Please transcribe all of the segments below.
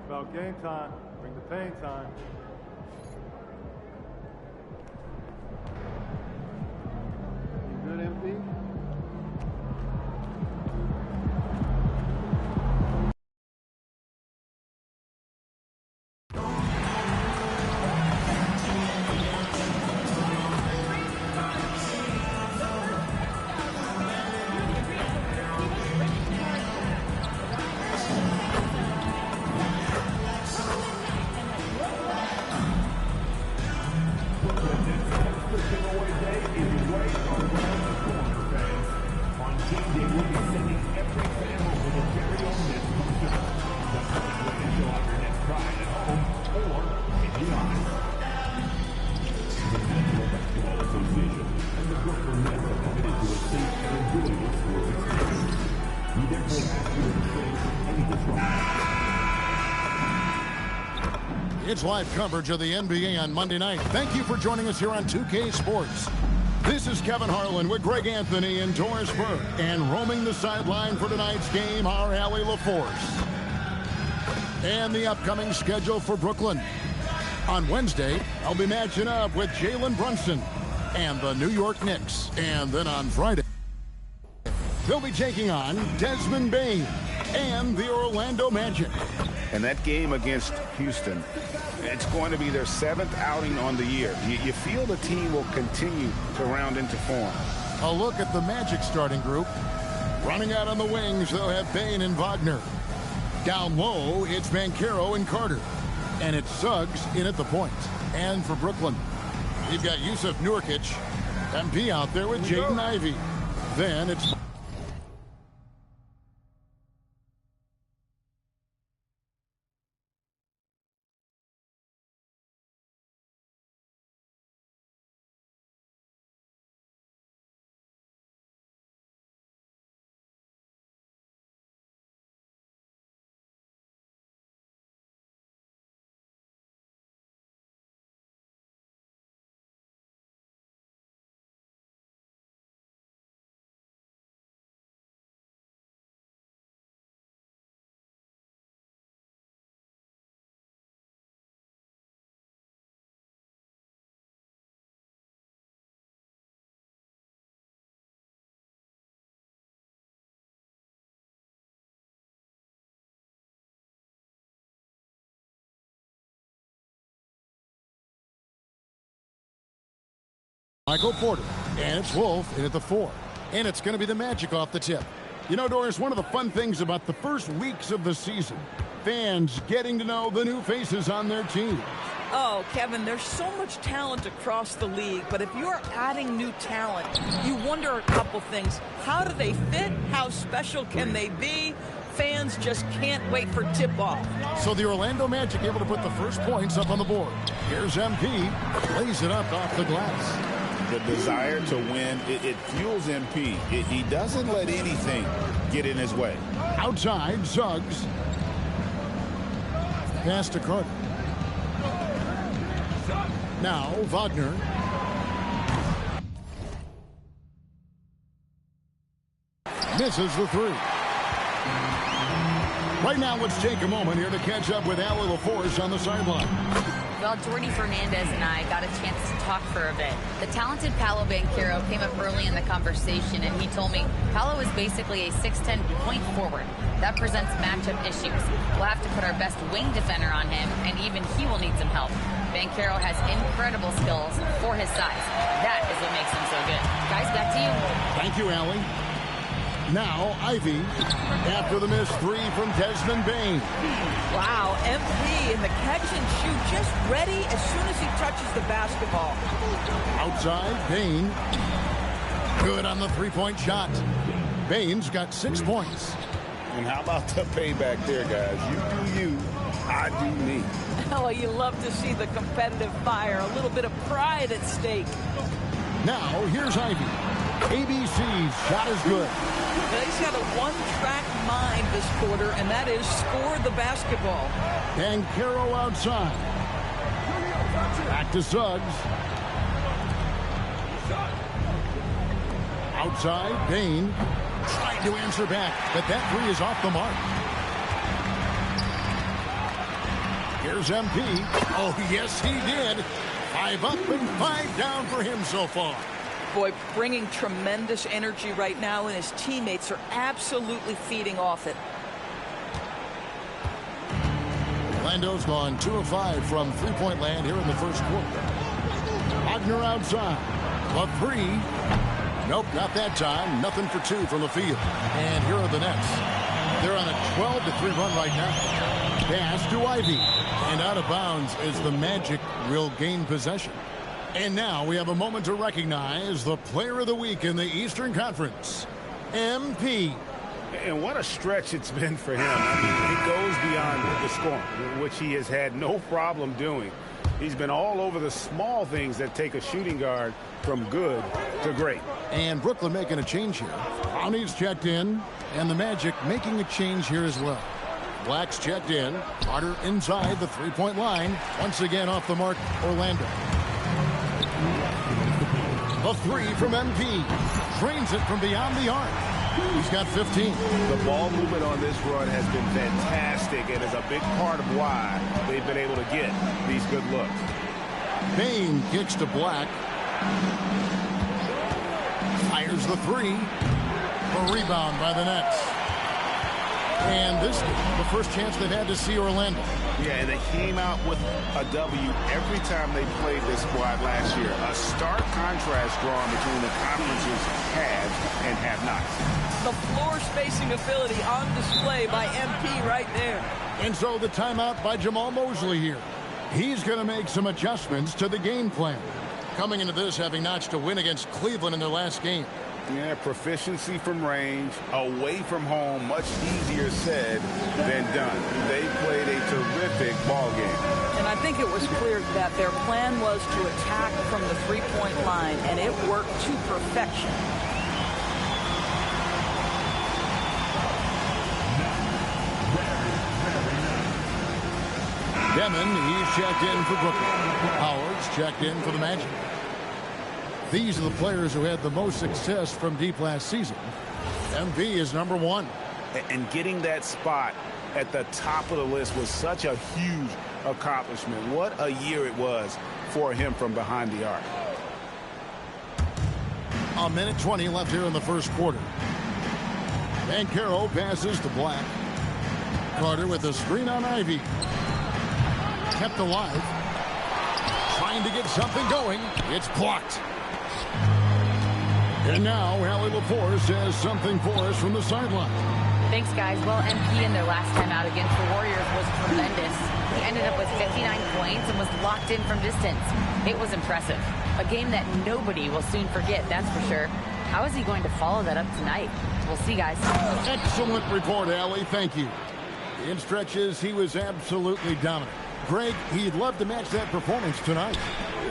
About game time. Bring the pain time. You good, MP? It's live coverage of the NBA on Monday night. Thank you for joining us here on 2K Sports. This is Kevin Harlan with Greg Anthony and Doris Burke. And roaming the sideline for tonight's game, our Allie LaForce. And the upcoming schedule for Brooklyn. On Wednesday, I'll be matching up with Jalen Brunson and the New York Knicks. And then on Friday, they'll be taking on Desmond Bane and the Orlando Magic. And that game against Houston, it's going to be their 7th outing on the year. You feel the team will continue to round into form. A look at the Magic starting group. Running out on the wings, they'll have Bane and Wagner. Down low, it's Banchero and Carter. And it's Suggs in at the point. And for Brooklyn, you've got Yusuf Nurkic, MP out there with Jaden Ivey. Then it's Michael Porter, and it's Wolf in at the 4. And it's going to be the Magic off the tip. You know, Doris, one of the fun things about the first weeks of the season, fans getting to know the new faces on their team. Oh, Kevin, there's so much talent across the league, but if you're adding new talent, you wonder a couple things. How do they fit? How special can they be? Fans just can't wait for tip-off. So the Orlando Magic able to put the first points up on the board. Here's MP, plays it up off the glass. The desire to win, it fuels MP. He doesn't let anything get in his way. Outside, Suggs. Pass to Carter. Now, Wagner. Misses the 3. Right now, let's take a moment here to catch up with Allie LaForce on the sideline. Well, Jordy Fernandez and I got a chance to talk for a bit. The talented Paolo Banchero came up early in the conversation, and he told me Paolo is basically a 6'10" point forward. That presents matchup issues. We'll have to put our best wing defender on him, and even he will need some help. Banchero has incredible skills for his size. That is what makes him so good. Guys, back to you. Thank you, Allie. Now, Ivy, after the missed 3 from Desmond Bane. Wow, MP in the catch and shoot, just ready as soon as he touches the basketball. Outside, Bane. Good on the three-point shot. Bane's got 6 points. And how about the payback there, guys? You do you, I do me. Oh, you love to see the competitive fire, a little bit of pride at stake. Now, here's Ivy. ABC's shot is good. Now, he's got a one-track mind this quarter, and that is score the basketball. Banchero outside. Back to Suggs. Outside, Bane trying to answer back, but that 3 is off the mark. Here's MP. Oh, yes, he did. 5 up and 5 down for him so far. Boy, bringing tremendous energy right now, and his teammates are absolutely feeding off it. Orlando's gone 2 of 5 from three-point land here in the first quarter. Wagner outside. A 3. Nope, not that time. Nothing for 2 from the field. And here are the Nets. They're on a 12-3 run right now. Pass to Ivy. And out of bounds as the Magic will gain possession. And now we have a moment to recognize the player of the week in the Eastern Conference, MP. And what a stretch it's been for him. I mean, it goes beyond the scoring, which he has had no problem doing. He's been all over the small things that take a shooting guard from good to great. And Brooklyn making a change here. Brownie's checked in, and the Magic making a change here as well. Black's checked in. Carter inside the three-point line. Once again off the mark, Orlando. A 3 from MP. Drains it from beyond the arc. He's got 15. The ball movement on this run has been fantastic and is a big part of why they've been able to get these good looks. Bane kicks to Black. Fires the 3. A rebound by the Nets. And this is the first chance they've had to see Orlando. Yeah, and they came out with a W every time they played this squad last year. A stark contrast drawn between the conference's haves and have-nots. The floor spacing ability on display by MP right there. And so the timeout by Jamal Mosley here. He's going to make some adjustments to the game plan. Coming into this having notched a win against Cleveland in their last game. Yeah, proficiency from range, away from home, much easier said than done. They played a terrific ball game. And I think it was clear that their plan was to attack from the three-point line, and it worked to perfection. Demon, he's checked in for Brooklyn. Howard's checked in for the Magic. These are the players who had the most success from deep last season. MP is number 1. And getting that spot at the top of the list was such a huge accomplishment. What a year it was for him from behind the arc. A minute 20 left here in the first quarter. Banchero passes to Black. Carter with a screen on Ivy. Kept alive. Trying to get something going. It's blocked. And now Allie LaForce has something for us from the sideline. Thanks, guys. Well, MP in their last time out against the Warriors was tremendous. He ended up with 59 points and was locked in from distance. It was impressive. A game that nobody will soon forget, that's for sure. How is he going to follow that up tonight? We'll see, guys. Excellent report, Allie. Thank you. In stretches, he was absolutely dominant. Greg, he'd love to match that performance tonight.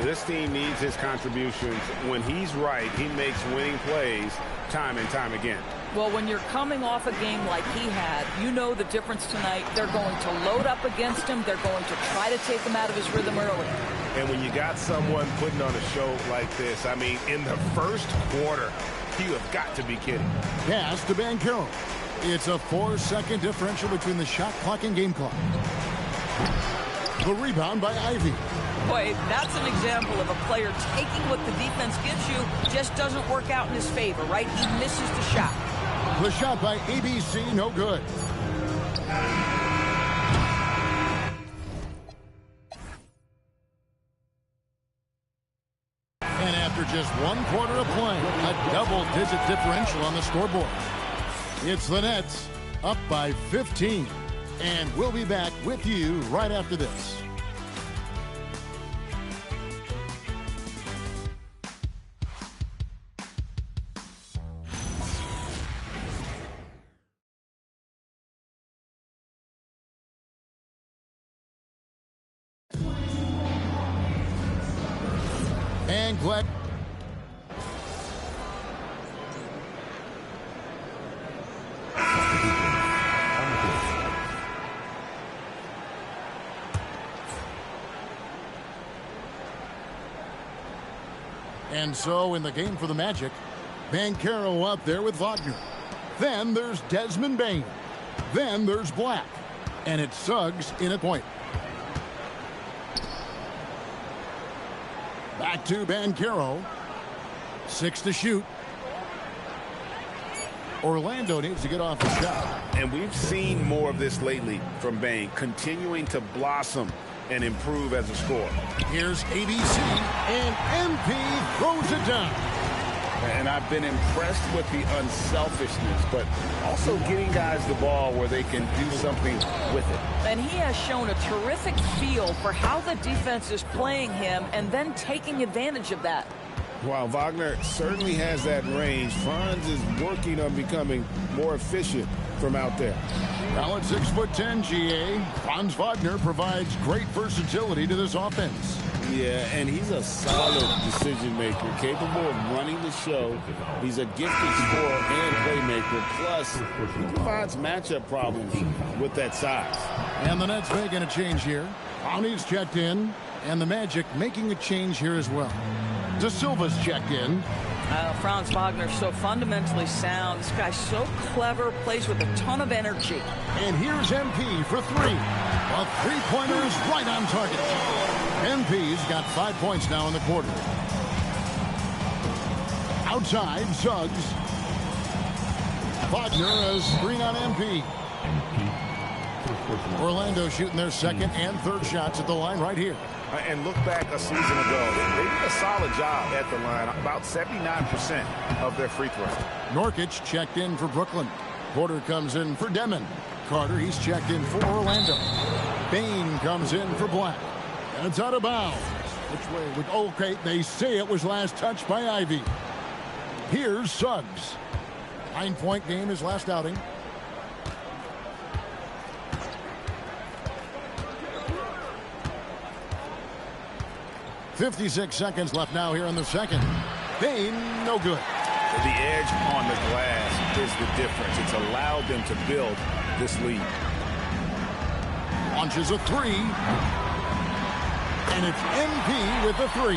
This team needs his contributions. When he's right, he makes winning plays time and time again. Well, when you're coming off a game like he had, you know the difference tonight. They're going to load up against him. They're going to try to take him out of his rhythm early. And when you got someone putting on a show like this, I mean, in the first quarter, you have got to be kidding. Pass to Banchero. It's a 4-second differential between the shot clock and game clock. The rebound by Ivy. Boy, that's an example of a player taking what the defense gives you, just doesn't work out in his favor, right? He misses the shot. The shot by ABC, no good. And after just 1 quarter of play, a double-digit differential on the scoreboard. It's the Nets up by 15. And we'll be back with you right after this. And Glenn. And so in the game for the Magic, Banchero up there with Wagner. Then there's Desmond Bane. Then there's Black. And it's Suggs in at point. Back to Banchero. 6 to shoot. Orlando needs to get off the shot. And we've seen more of this lately from Bane, continuing to blossom and improve as a scorer. Here's ABC, and MP throws it down. And I've been impressed with the unselfishness, but also getting guys the ball where they can do something with it. And he has shown a terrific feel for how the defense is playing him and then taking advantage of that. While Wagner certainly has that range, Franz is working on becoming more efficient from out there. Well, at 6'10", GA, Franz Wagner provides great versatility to this offense. Yeah, and he's a solid decision maker, capable of running the show. He's a gifted scorer and playmaker. Plus, he provides matchup problems with that size. And the Nets making a change here. Brownie's checked in, and the Magic making a change here as well. De Silva's checked in. Franz Wagner so fundamentally sound. This guy's so clever, plays with a ton of energy. And here's MP for 3. A three-pointer is right on target. MP's got 5 points now in the quarter. Outside, Suggs. Wagner has screen on MP. Orlando shooting their second and third shots at the line right here. And look back a season ago. They did a solid job at the line, about 79% of their free throws. Nurkic checked in for Brooklyn. Porter comes in for Demon. Carter, he's checked in for Orlando. Bane comes in for Black. And it's out of bounds. Which way? Okay, they say it was last touched by Ivy. Here's Suggs. 9-point game his last outing. .56 seconds left now here in the second. Bane, no good. The edge on the glass is the difference. It's allowed them to build this lead. Launches a 3. And it's MP with the 3.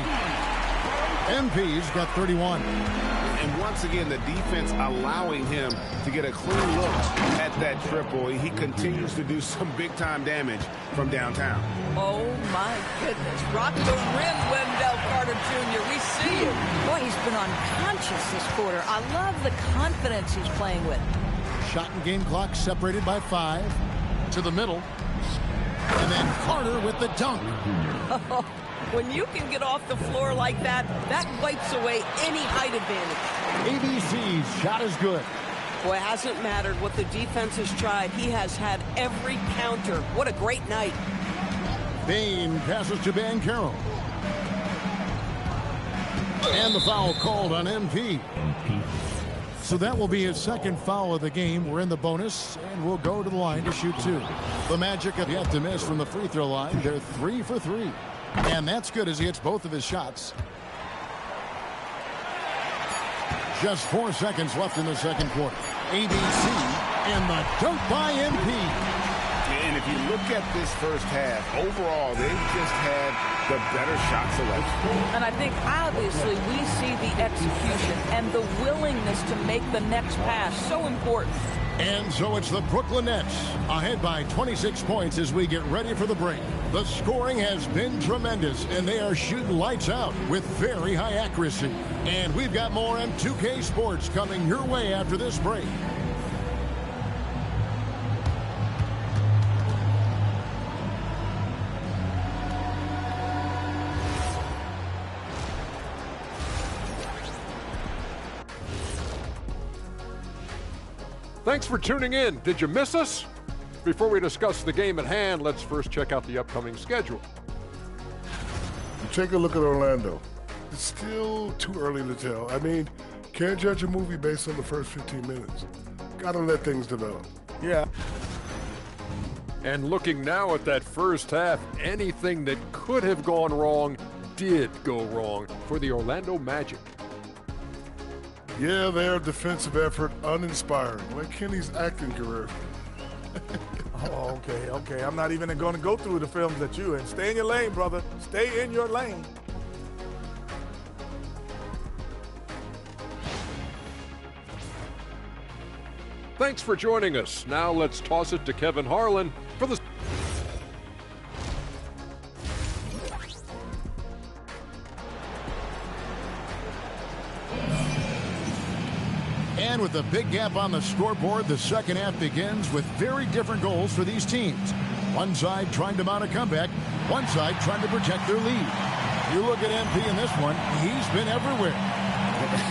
MP's got 31. And once again, the defense allowing him to get a clean look at that triple. He continues to do some big-time damage from downtown. Oh, my goodness. Rock the rim, Wendell Carter Jr. We see you. Boy, he's been unconscious this quarter. I love the confidence he's playing with. Shot and game clock separated by 5. To the middle. And then Carter with the dunk. When you can get off the floor like that, that wipes away any height advantage. ABC's shot is good. Boy, it hasn't mattered what the defense has tried. He has had every counter. What a great night. Bane passes to Banchero. And the foul called on MP. So that will be his second foul of the game. We're in the bonus, and we'll go to the line to shoot 2. The Magic have yet to miss from the free throw line. They're 3 for 3. And that's good as he hits both of his shots. Just 4 seconds left in the second quarter. ABC and the dunk by MP. And if you look at this first half, overall, they've just had the better shot selection. And I think, obviously, we see the execution and the willingness to make the next pass so important. And so it's the Brooklyn Nets ahead by 26 points as we get ready for the break. The scoring has been tremendous, and they are shooting lights out with very high accuracy. And we've got more on 2K Sports coming your way after this break. Thanks for tuning in. Did you miss us? Before we discuss the game at hand, let's first check out the upcoming schedule. You take a look at Orlando. It's still too early to tell. I mean, can't judge a movie based on the first 15 minutes. Gotta let things develop. Yeah. And looking now at that first half, anything that could have gone wrong did go wrong for the Orlando Magic. Yeah, their defensive effort uninspiring, like Kenny's acting career. Oh, okay. I'm not even going to go through the films that you in. Stay in your lane, brother. Stay in your lane. Thanks for joining us. Now let's toss it to Kevin Harlan for the... And with a big gap on the scoreboard, the second half begins with very different goals for these teams. One side trying to mount a comeback, one side trying to protect their lead. You look at MP in this one, he's been everywhere.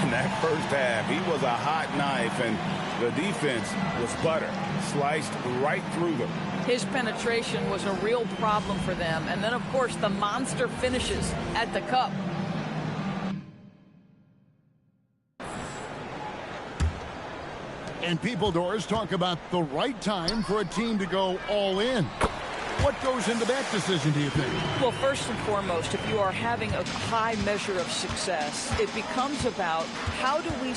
In that first half, he was a hot knife, and the defense was butter, sliced right through them. His penetration was a real problem for them. And then, of course, the monster finishes at the cup. And people, Doris, talk about the right time for a team to go all in. What goes into that decision, do you think? Well, first and foremost, if you are having a high measure of success, it becomes about how do we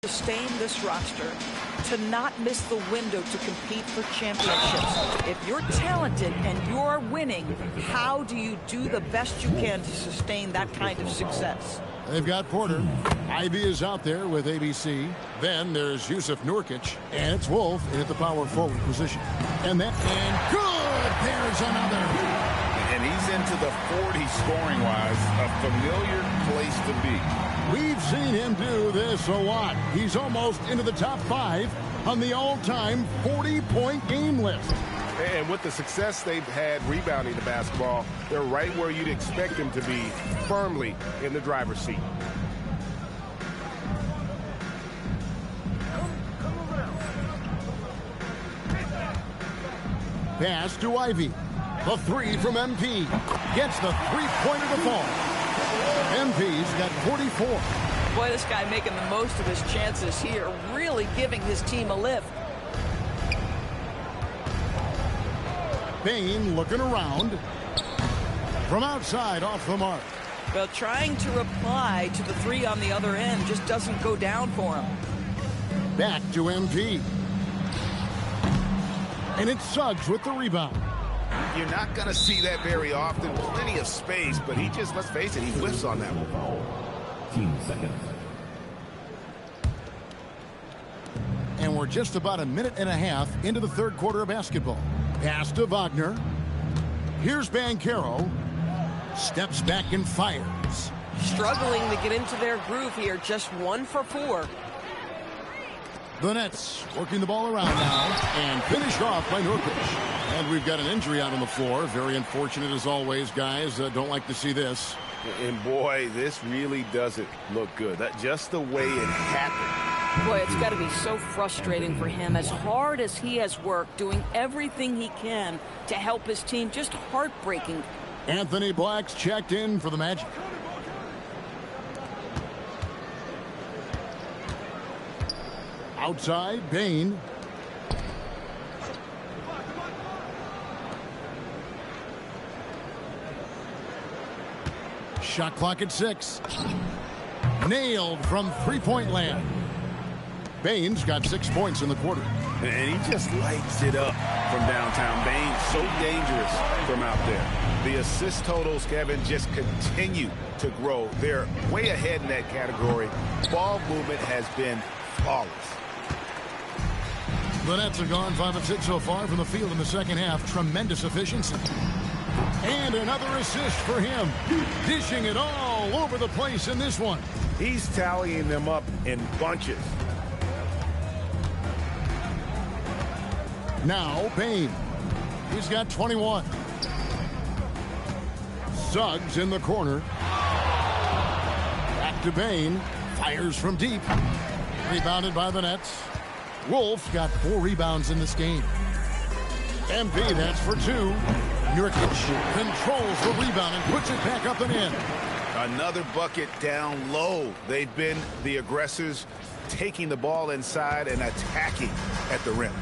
sustain this roster to not miss the window to compete for championships. If you're talented and you're winning, how do you do the best you can to sustain that kind of success? They've got Porter. Ivy is out there with ABC. Then there's Yusuf Nurkic, and it's Wolf at the power forward position. And good! There's another. And he's into the 40 scoring-wise, a familiar place to be. We've seen him do this a lot. He's almost into the top 5 on the all-time 40-point game list. And with the success they've had rebounding the basketball, they're right where you'd expect them to be, firmly in the driver's seat. Pass to Ivy. The three from MP. Gets the three-pointer to fall. MP's got 44. Boy, this guy making the most of his chances here, really giving his team a lift. Bane looking around. From outside, off the mark. Well, trying to reply to the three on the other end just doesn't go down for him. Back to MP. And it's Suggs with the rebound. You're not going to see that very often. Plenty of space, but he just, let's face it, he whiffs on that one. 15 seconds. And we're just about a minute and a half into the third quarter of basketball. Pass to Wagner. Here's Banchero. Steps back and fires. Struggling to get into their groove here, just 1 for 4. The Nets working the ball around now and finished off by Nurkic. And we've got an injury out on the floor. Very unfortunate as always, guys. Don't like to see this. And boy, this really doesn't look good. That's just the way it happened. Boy, it's got to be so frustrating for him. As hard as he has worked, doing everything he can to help his team, just heartbreaking. Anthony Black's checked in for the Magic. Outside, Bane. Shot clock at 6. Nailed from three-point land. Bane's got 6 points in the quarter. And he just lights it up from downtown. Bane so dangerous from out there. The assist totals, Kevin, just continue to grow. They're way ahead in that category. Ball movement has been flawless. The Nets have gone 5 of 6 so far from the field in the second half. Tremendous efficiency. And another assist for him. Dishing it all over the place in this one. He's tallying them up in bunches. Now Bane. He's got 21. Suggs in the corner. Back to Bane. Fires from deep. Rebounded by the Nets. Wolf got 4 rebounds in this game. MP, that's for 2. Nurkic controls the rebound and puts it back up and in. Another bucket down low. They've been the aggressors, taking the ball inside and attacking at the rim.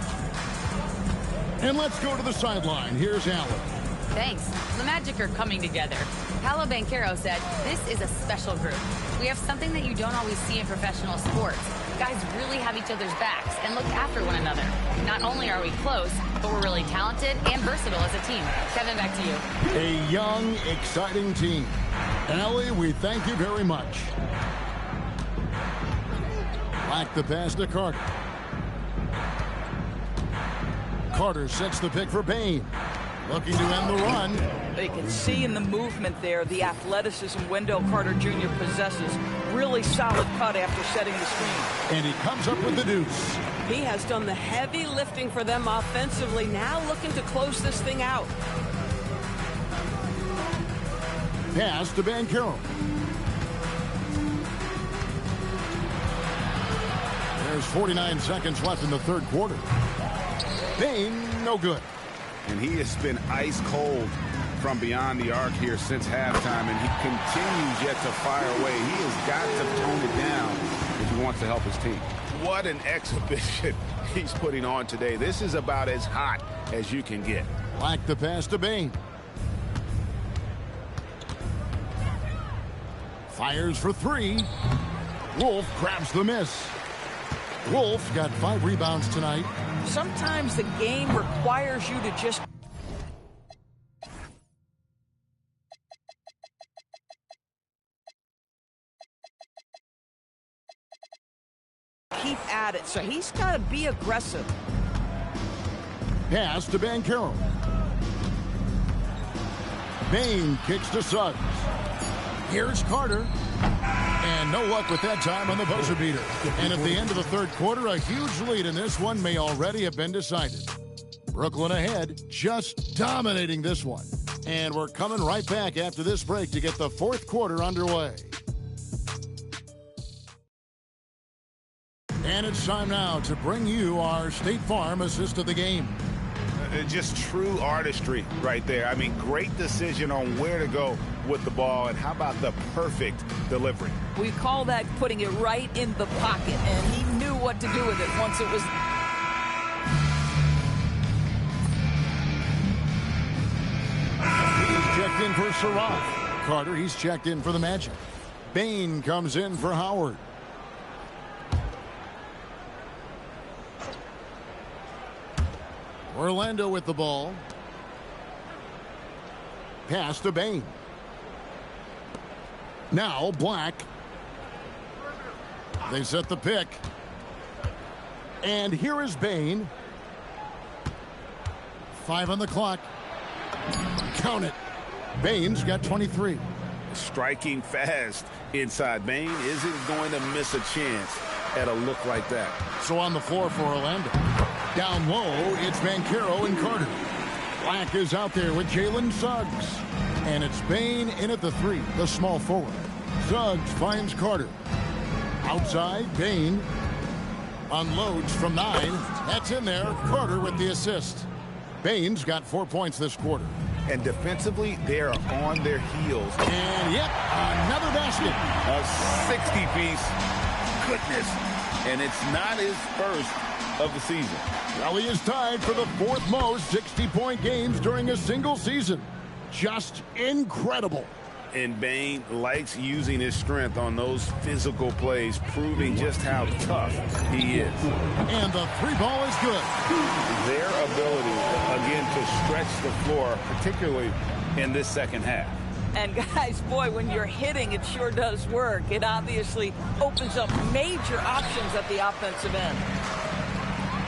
And let's go to the sideline. Here's Allen. Thanks. The Magic are coming together. Paolo Banchero said, "This is a special group. We have something that you don't always see in professional sports. Guys really have each other's backs and look after one another. Not only are we close, but we're really talented and versatile as a team." Kevin, back to you. A young, exciting team. Allie, we thank you very much. Back the pass to Carter. Carter sets the pick for Bane. Looking to end the run. They can see in the movement there the athleticism Wendell Carter Jr. possesses. Really solid cut after setting the screen. And he comes up with the deuce. He has done the heavy lifting for them offensively. Now looking to close this thing out. Pass to Banchero. There's 49 seconds left in the third quarter. Bane, no good. And he has been ice cold from beyond the arc here since halftime, and he continues yet to fire away. He has got to tone it down if he wants to help his team. What an exhibition he's putting on today. This is about as hot as you can get. Like the pass to Bane. Fires for 3. Wolf grabs the miss. Wolf got 5 rebounds tonight. Sometimes the game requires you to just keep at it, so he's got to be aggressive. Pass to Banchero. Bane kicks to Suggs. Here's Carter. And no luck with that time on the buzzer beater. And at the end of the third quarter, a huge lead in this one may already have been decided. Brooklyn ahead, just dominating this one. And we're coming right back after this break to get the fourth quarter underway. And it's time now to bring you our State Farm assist of the game. Just true artistry right there. I mean, great decision on where to go with the ball, and how about the perfect delivery? We call that putting it right in the pocket, and he knew what to do with it once it was. He's checked in for Surratt. Carter, he's checked in for the Magic. Bane comes in for Howard. Orlando with the ball. Pass to Bane. Now Black. They set the pick. And here is Bane. 5 on the clock. Count it. Bane's got 23. Striking fast inside. Bane isn't going to miss a chance at a look like that. So on the floor for Orlando. Down low, it's Banchero and Carter. Black is out there with Jalen Suggs. And it's Bane in at the 3, the small forward. Suggs finds Carter. Outside, Bane unloads from 9. That's in there. Carter with the assist. Bane's got 4 points this quarter. And defensively, they are on their heels. And yep, another basket. A 60-piece. Goodness. And it's not his first of the season. Well, he is tied for the 4th most 60-point games during a single season. Just incredible. And Bane likes using his strength on those physical plays, proving just how tough he is. And the three ball is good. Their ability, again, to stretch the floor, particularly in this second half. And guys, boy, when you're hitting, it sure does work. It obviously opens up major options at the offensive end.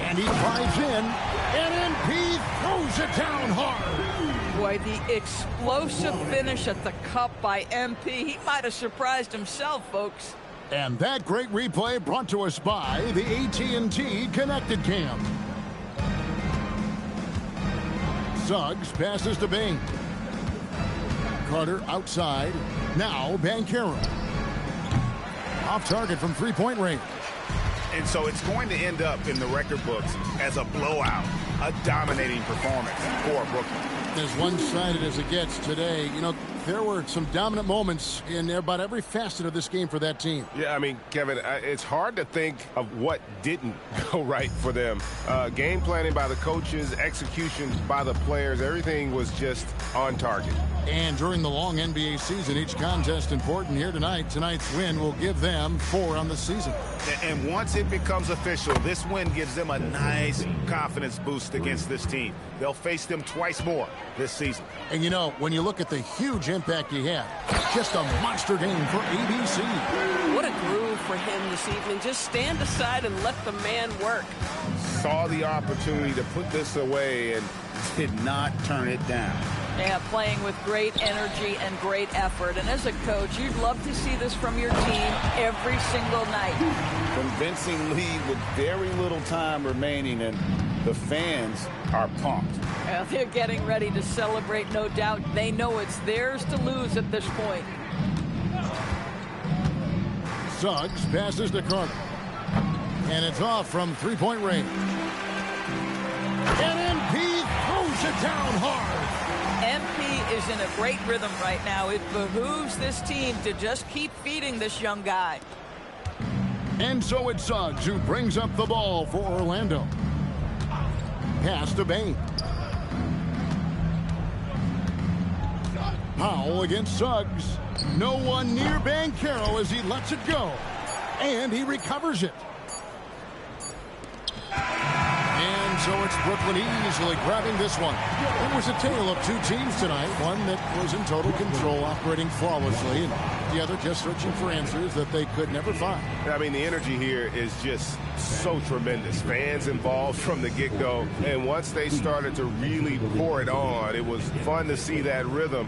And he drives in, and MP throws it down hard. Boy, the explosive finish at the cup by MP. He might have surprised himself, folks. And that great replay brought to us by the AT&T Connected Cam. Suggs passes to Bane. Carter outside. Now Banchero. Off target from three-point range. And so it's going to end up in the record books as a blowout, a dominating performance for Brooklyn. As one-sided as it gets today, you know, there were some dominant moments in about every facet of this game for that team. Yeah, I mean, Kevin, it's hard to think of what didn't go right for them. Game planning by the coaches, execution by the players, everything was just on target. And during the long NBA season, each contest important here tonight. Tonight's win will give them 4 on the season. And once it becomes official, this win gives them a nice confidence boost against this team. They'll face them twice more this season. And you know, when you look at the huge impact he had, just a monster game for ABC. What a groove for him this evening. Just stand aside and let the man work. Saw the opportunity to put this away and did not turn it down. Yeah, playing with great energy and great effort. And as a coach, you'd love to see this from your team every single night. Convincing lead with very little time remaining, and the fans are pumped. Well, they're getting ready to celebrate, no doubt. They know it's theirs to lose at this point. Suggs passes to Carter. And it's off from three-point range. And MP throws it down hard. MP is in a great rhythm right now. It behooves this team to just keep feeding this young guy. And so it's Suggs who brings up the ball for Orlando. Pass to Bane. Powell against Suggs. No one near Banchero as he lets it go. And he recovers it. And so it's Brooklyn easily grabbing this one. It was a tale of two teams tonight. One that was in total control, operating flawlessly, and the other just searching for answers that they could never find. I mean, the energy here is just so tremendous. Fans involved from the get-go. And once they started to really pour it on, it was fun to see that rhythm.